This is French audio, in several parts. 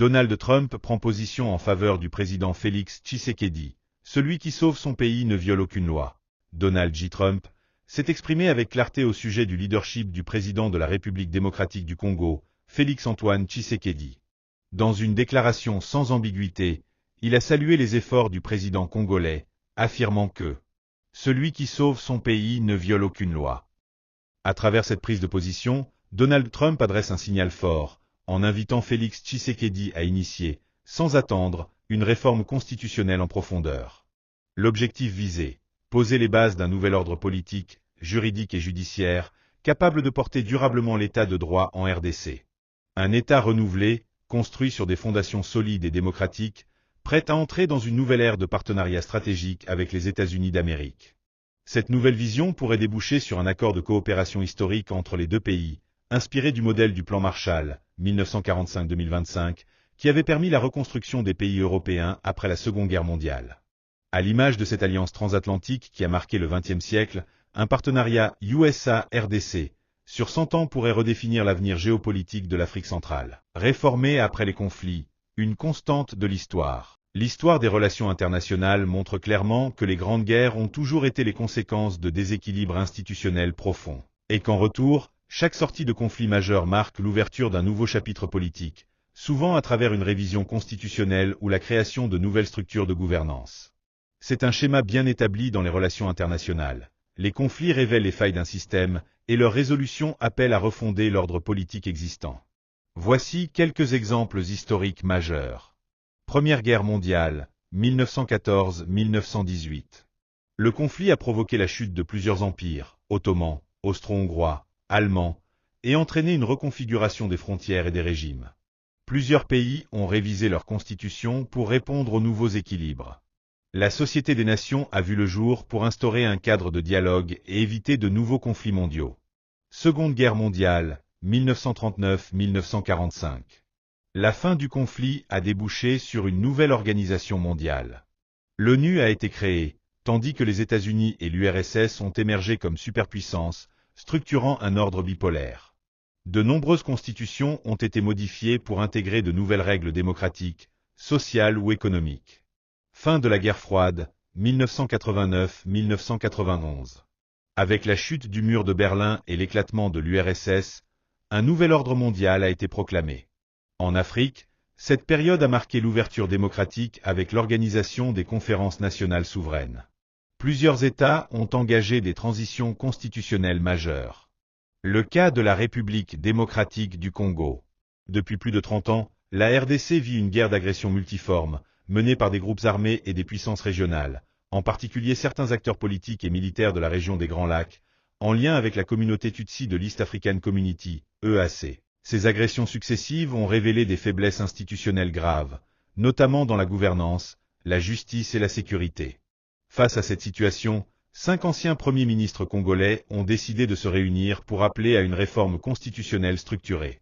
Donald Trump prend position en faveur du président Félix Tshisekedi. Celui qui sauve son pays ne viole aucune loi. Donald J. Trump s'est exprimé avec clarté au sujet du leadership du président de la République démocratique du Congo, Félix-Antoine Tshisekedi. Dans une déclaration sans ambiguïté, il a salué les efforts du président congolais, affirmant que « celui qui sauve son pays ne viole aucune loi ». À travers cette prise de position, Donald Trump adresse un signal fort, en invitant Félix Tshisekedi à initier, sans attendre, une réforme constitutionnelle en profondeur. L'objectif visé, poser les bases d'un nouvel ordre politique, juridique et judiciaire, capable de porter durablement l'état de droit en RDC. Un État renouvelé, construit sur des fondations solides et démocratiques, prêt à entrer dans une nouvelle ère de partenariat stratégique avec les États-Unis d'Amérique. Cette nouvelle vision pourrait déboucher sur un accord de coopération historique entre les deux pays, inspiré du modèle du plan Marshall, 1945-2025, qui avait permis la reconstruction des pays européens après la Seconde Guerre mondiale. À l'image de cette alliance transatlantique qui a marqué le XXe siècle, un partenariat USA-RDC, sur 100 ans pourrait redéfinir l'avenir géopolitique de l'Afrique centrale. Réformé après les conflits, une constante de l'histoire. L'histoire des relations internationales montre clairement que les grandes guerres ont toujours été les conséquences de déséquilibres institutionnels profonds, et qu'en retour, chaque sortie de conflit majeur marque l'ouverture d'un nouveau chapitre politique, souvent à travers une révision constitutionnelle ou la création de nouvelles structures de gouvernance. C'est un schéma bien établi dans les relations internationales. Les conflits révèlent les failles d'un système, et leur résolution appelle à refonder l'ordre politique existant. Voici quelques exemples historiques majeurs. Première Guerre mondiale, 1914-1918. Le conflit a provoqué la chute de plusieurs empires, ottomans, austro-hongrois, allemands, et entraîné une reconfiguration des frontières et des régimes. Plusieurs pays ont révisé leur constitution pour répondre aux nouveaux équilibres. La Société des Nations a vu le jour pour instaurer un cadre de dialogue et éviter de nouveaux conflits mondiaux. Seconde Guerre mondiale, 1939-1945. La fin du conflit a débouché sur une nouvelle organisation mondiale. L'ONU a été créée, tandis que les États-Unis et l'URSS ont émergé comme superpuissances, structurant un ordre bipolaire. De nombreuses constitutions ont été modifiées pour intégrer de nouvelles règles démocratiques, sociales ou économiques. Fin de la guerre froide, 1989-1991. Avec la chute du mur de Berlin et l'éclatement de l'URSS, un nouvel ordre mondial a été proclamé. En Afrique, cette période a marqué l'ouverture démocratique avec l'organisation des conférences nationales souveraines. Plusieurs États ont engagé des transitions constitutionnelles majeures. Le cas de la République démocratique du Congo. Depuis plus de 30 ans, la RDC vit une guerre d'agression multiforme, menée par des groupes armés et des puissances régionales, en particulier certains acteurs politiques et militaires de la région des Grands Lacs, en lien avec la communauté Tutsi de l'East African Community, EAC. Ces agressions successives ont révélé des faiblesses institutionnelles graves, notamment dans la gouvernance, la justice et la sécurité. Face à cette situation, 5 anciens premiers ministres congolais ont décidé de se réunir pour appeler à une réforme constitutionnelle structurée.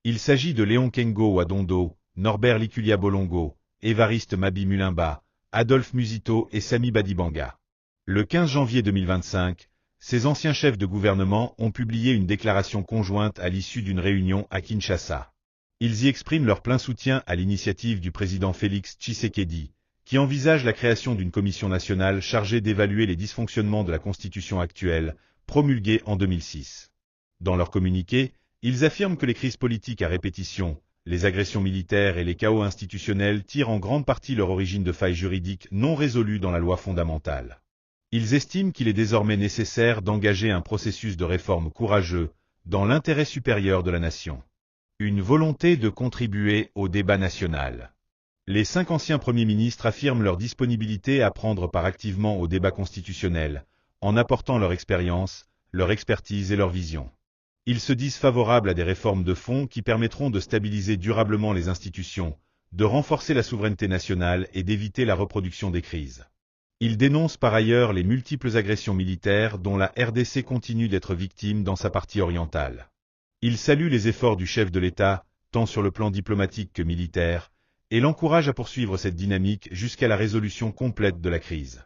Il s'agit de Léon Kengo Wadondo, Norbert Likulia Bolongo, Évariste Mabi Mulimba, Adolphe Musito et Sami Badibanga. Le 15 janvier 2025, ces anciens chefs de gouvernement ont publié une déclaration conjointe à l'issue d'une réunion à Kinshasa. Ils y expriment leur plein soutien à l'initiative du président Félix Tshisekedi, qui envisage la création d'une commission nationale chargée d'évaluer les dysfonctionnements de la Constitution actuelle, promulguée en 2006. Dans leur communiqué, ils affirment que les crises politiques à répétition, les agressions militaires et les chaos institutionnels tirent en grande partie leur origine de failles juridiques non résolues dans la loi fondamentale. Ils estiment qu'il est désormais nécessaire d'engager un processus de réforme courageux, dans l'intérêt supérieur de la nation. Une volonté de contribuer au débat national. Les 5 anciens premiers ministres affirment leur disponibilité à prendre part activement au débat constitutionnel, en apportant leur expérience, leur expertise et leur vision. Ils se disent favorables à des réformes de fond qui permettront de stabiliser durablement les institutions, de renforcer la souveraineté nationale et d'éviter la reproduction des crises. Ils dénoncent par ailleurs les multiples agressions militaires dont la RDC continue d'être victime dans sa partie orientale. Ils saluent les efforts du chef de l'État, tant sur le plan diplomatique que militaire, et l'encouragent à poursuivre cette dynamique jusqu'à la résolution complète de la crise.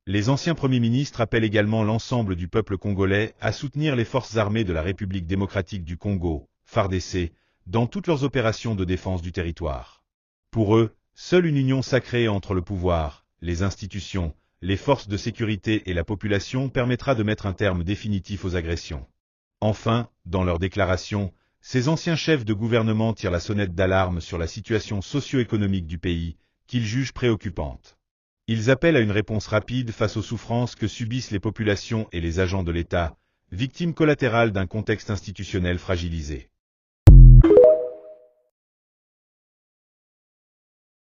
Les anciens premiers ministres appellent également l'ensemble du peuple congolais à soutenir les forces armées de la République démocratique du Congo, FARDC, dans toutes leurs opérations de défense du territoire. Pour eux, seule une union sacrée entre le pouvoir, les institutions, les forces de sécurité et la population permettra de mettre un terme définitif aux agressions. Enfin, dans leur déclaration, ces anciens chefs de gouvernement tirent la sonnette d'alarme sur la situation socio-économique du pays, qu'ils jugent préoccupante. Ils appellent à une réponse rapide face aux souffrances que subissent les populations et les agents de l'État, victimes collatérales d'un contexte institutionnel fragilisé.